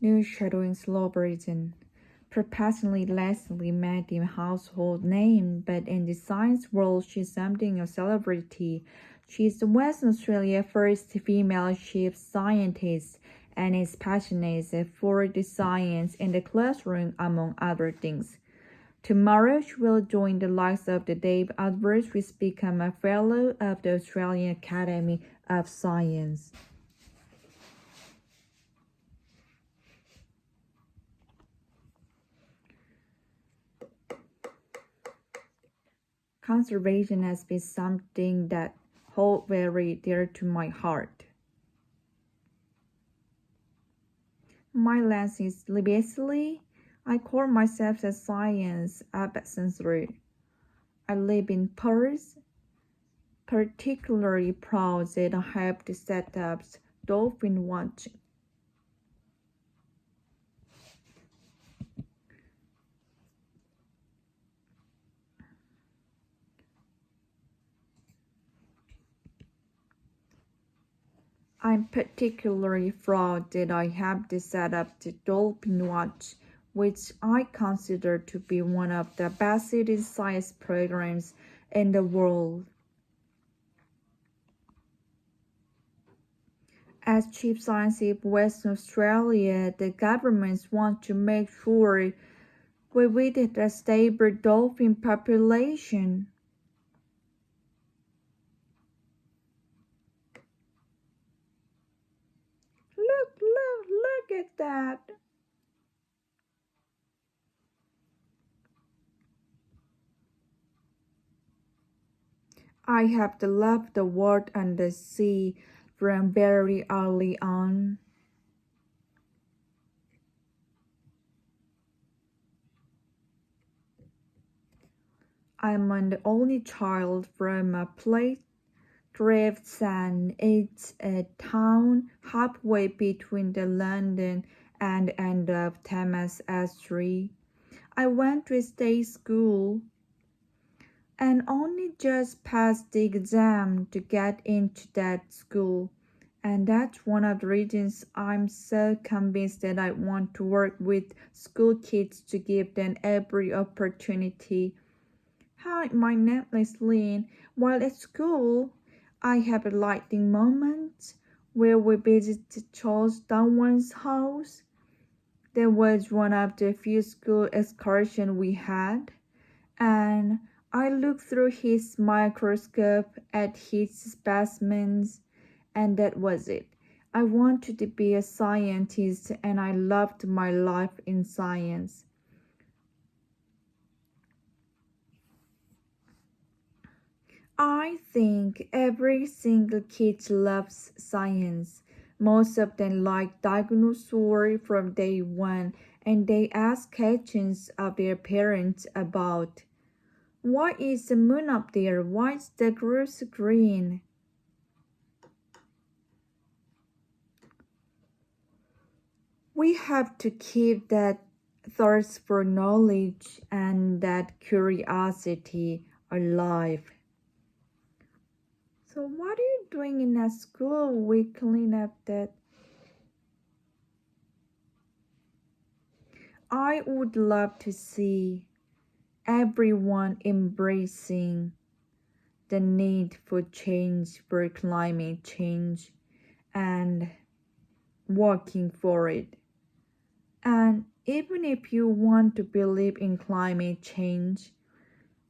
Shadowing slow burden. Professionally, Leslie made a household name, but in the science world, she's something of a celebrity. She's Western Australia's first female chief scientist and is passionate for the science in the classroom, among other things. Tomorrow, she will join the likes of the Dave Albert, who has become a fellow of the Australian Academy of Science. Conservation has been something that holds very dear to my heart. My lens is basically, I call myself a science ambassador. I live in Paris, particularly proud that I helped set up dolphin watching. I'm particularly proud that I helped set up the Dolphin Watch, which I consider to be one of the best citizen science programs in the world. As Chief Scientist of Western Australia, the governments want to make sure we visit a stable dolphin population. Look at that. I have loved the world and the sea from very early on. I'm the only child from a place Gravesend. It's a town halfway between the London and the end of Thames Estuary. I went to state school and only just passed the exam to get into that school. And that's one of the reasons I'm so convinced that I want to work with school kids to give them every opportunity. Hi, my name is Lynn. While at school, I have a lightning moment where we visited Charles Darwin's house. That was one of the few school excursions we had, and I looked through his microscope at his specimens, and that was it. I wanted to be a scientist, and I loved my life in science. I think every single kid loves science. Most of them like dinosaurs from day one, and they ask questions of their parents about why is the moon up there? Why is the grass green? We have to keep that thirst for knowledge and that curiosity alive. So what are you doing in that school? We clean up that. I would love to see everyone embracing the need for change, for climate change, and working for it. And even if you want to believe in climate change,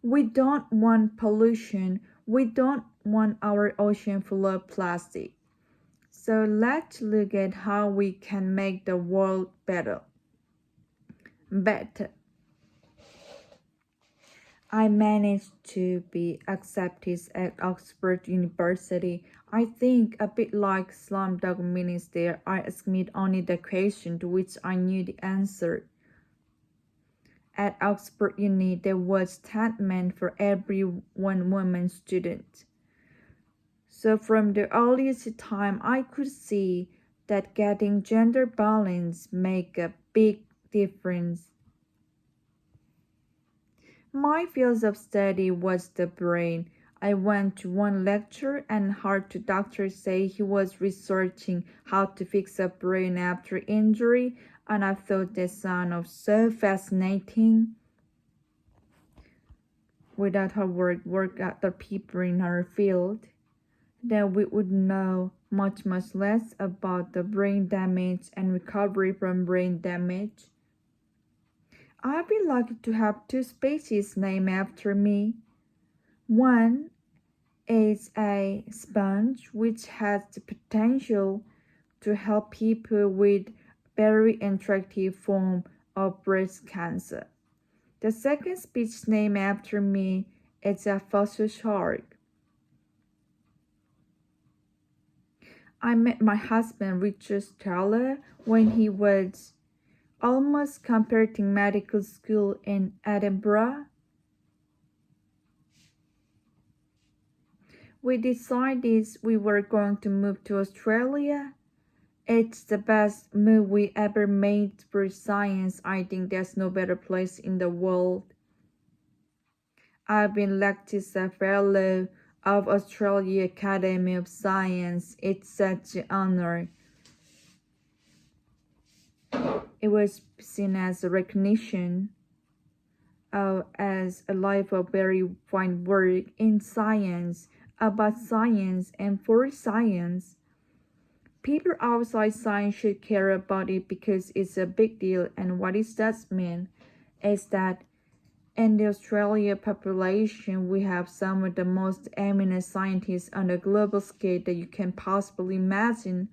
we don't want pollution. We don't want our ocean full of plastic. So let's look at how we can make the world better. I managed to be accepted at Oxford University. I think a bit like Slumdog Minister, I asked me only the question to which I knew the answer. At Oxford Uni, there was 10 men for every 1 woman student. So from the earliest time, I could see that getting gender balance make a big difference. My field of study was the brain. I went to one lecture and heard the doctor say he was researching how to fix a brain after injury. and I thought that sounded so fascinating. Without her work other people in her field, then we would know much less about the brain damage and recovery from brain damage. I've been lucky to have two species named after me. One is a sponge which has the potential to help people with very attractive form of breast cancer. The second species named after me is a fossil shark. I met my husband Richard Taylor when he was almost completing medical school in Edinburgh. We decided we were going to move to Australia. It's the best move we ever made for science. I think there's no better place in the world. I've been elected as a fellow of Australia Academy of Science. It's such an honor. It was seen as a recognition as a life of very fine work in science, about science and for science. People outside science should care about it because it's a big deal, and what it does mean is that in the Australian population, we have some of the most eminent scientists on a global scale that you can possibly imagine.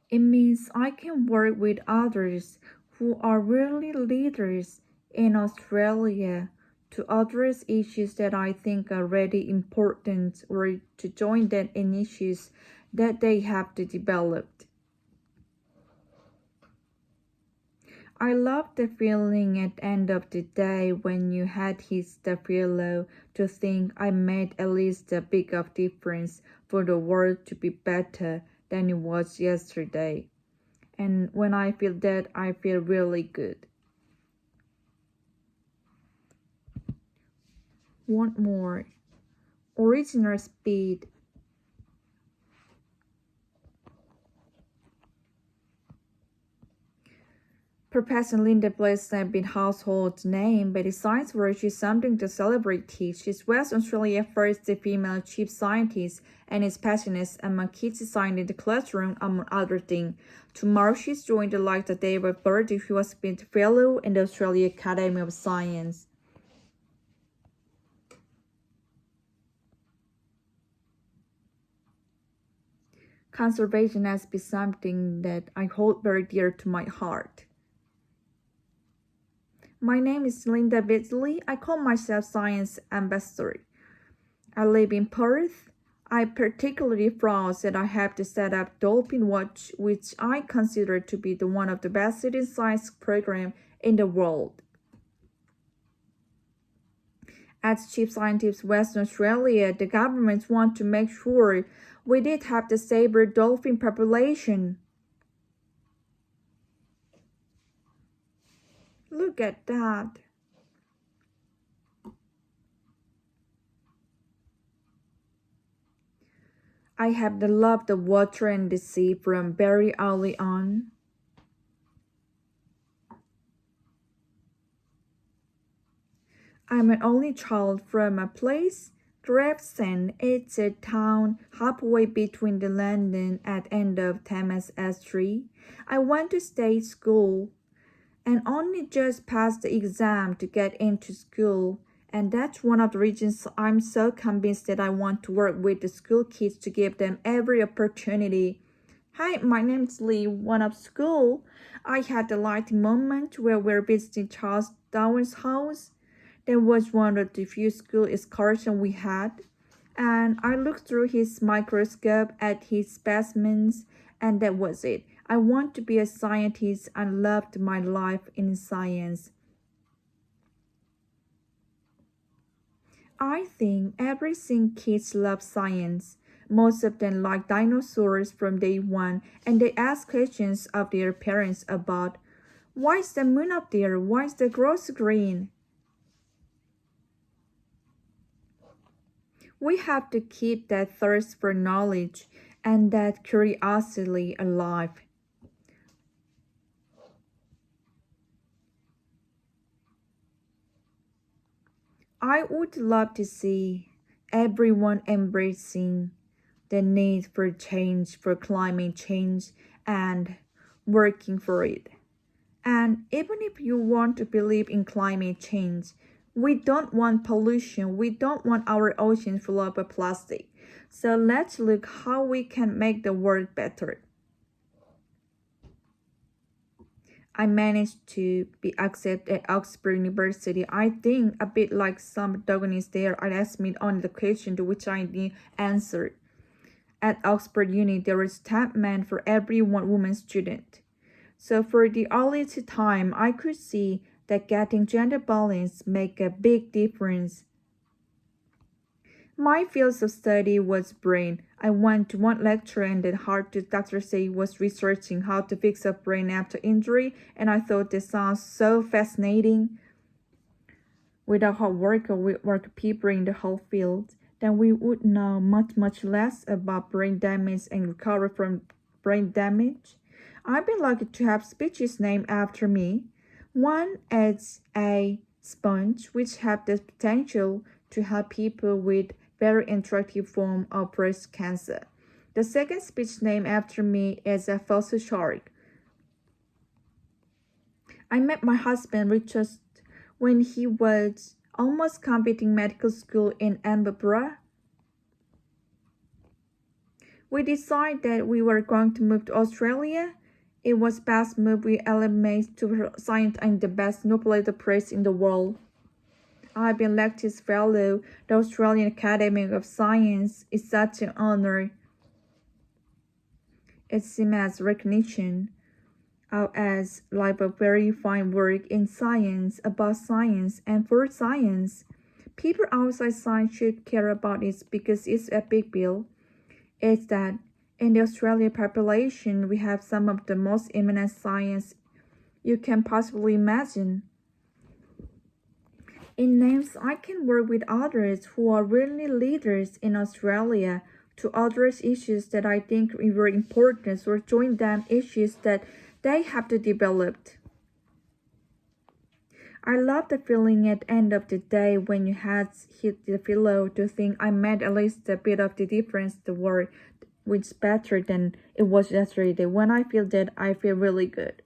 It means I can work with others who are really leaders in Australia to address issues that I think are really important, or to join them in issues that they have to develop. I love the feeling at the end of the day when you had hit the pillow to think I made at least a bit of difference for the world to be better than it was yesterday. And when I feel that, I feel really good. One more. Original speed. Professor Linda Bliss has been household name, but the science world she's something to celebrate. She's West Australia's first female chief scientist and is passionate among kids science in the classroom, among other things. Tomorrow she's joined the like the day of birthday who has been a fellow in the Australian Academy of Science. Conservation has been something that I hold very dear to my heart. My name is Linda Beasley. I call myself Science Ambassador. I live in Perth. I particularly proud that I have to set up Dolphin Watch, which I consider to be one of the best citizen science programs in the world. As Chief Scientist of Western Australia, the government wants to make sure we did have the saber dolphin population. Look at that. I have the love the water and the sea from very early on. I'm an only child from a place, Gravesend. It's a town halfway between the London at end of Thames Estuary. I went to state school and only just passed the exam to get into school. And that's one of the reasons I'm so convinced that I want to work with the school kids to give them every opportunity. Hi, my name's Lee. One of school, I had a light moment where we were visiting Charles Darwin's house. That was one of the few school excursions we had. And I looked through his microscope at his specimens, and that was it. I want to be a scientist and loved my life in science. I think everything kids love science. Most of them like dinosaurs from day one, and they ask questions of their parents about, why is the moon up there? Why is the grass green? We have to keep that thirst for knowledge, and that curiosity alive. I would love to see everyone embracing the need for change, for climate change, and working for it. And even if you want to believe in climate change, we don't want pollution. We don't want our ocean full of plastic. So let's look how we can make the world better. I managed to be accepted at Oxford University. I think a bit like some protagonists there, I asked me only the question to which I knew answer. At Oxford Uni, there is tab man for every one woman student. So for the earliest time, I could see that getting gender balance make a big difference. My field of study was brain. I went to one lecture and the doctor said he was researching how to fix a brain after injury, and I thought this sounds so fascinating. Without hard work or with work people in the whole field, then we would know much less about brain damage and recovery from brain damage. I'd be lucky to have speeches named after me. One is a sponge, which have the potential to help people with very interactive form of breast cancer. The second speech named after me is a fossil shark. I met my husband Richard when he was almost completing medical school in Edinburgh. We decided that we were going to move to Australia. It was best move we ever made to science and the best Nobel Prize in the world. I've been elected fellow the Australian Academy of Science. Is such an honor. It seems as recognition as like a very fine work in science, about science, and for science. People outside science should care about it because it's a big deal. It's that in the Australian population, we have some of the most eminent science you can possibly imagine. In names, I can work with others who are really leaders in Australia to address issues that I think are very important or join them issues that they have to develop. I love the feeling at the end of the day when you had hit the pillow to think I made at least a bit of the difference the world, which is better than it was yesterday. When I feel that, I feel really good.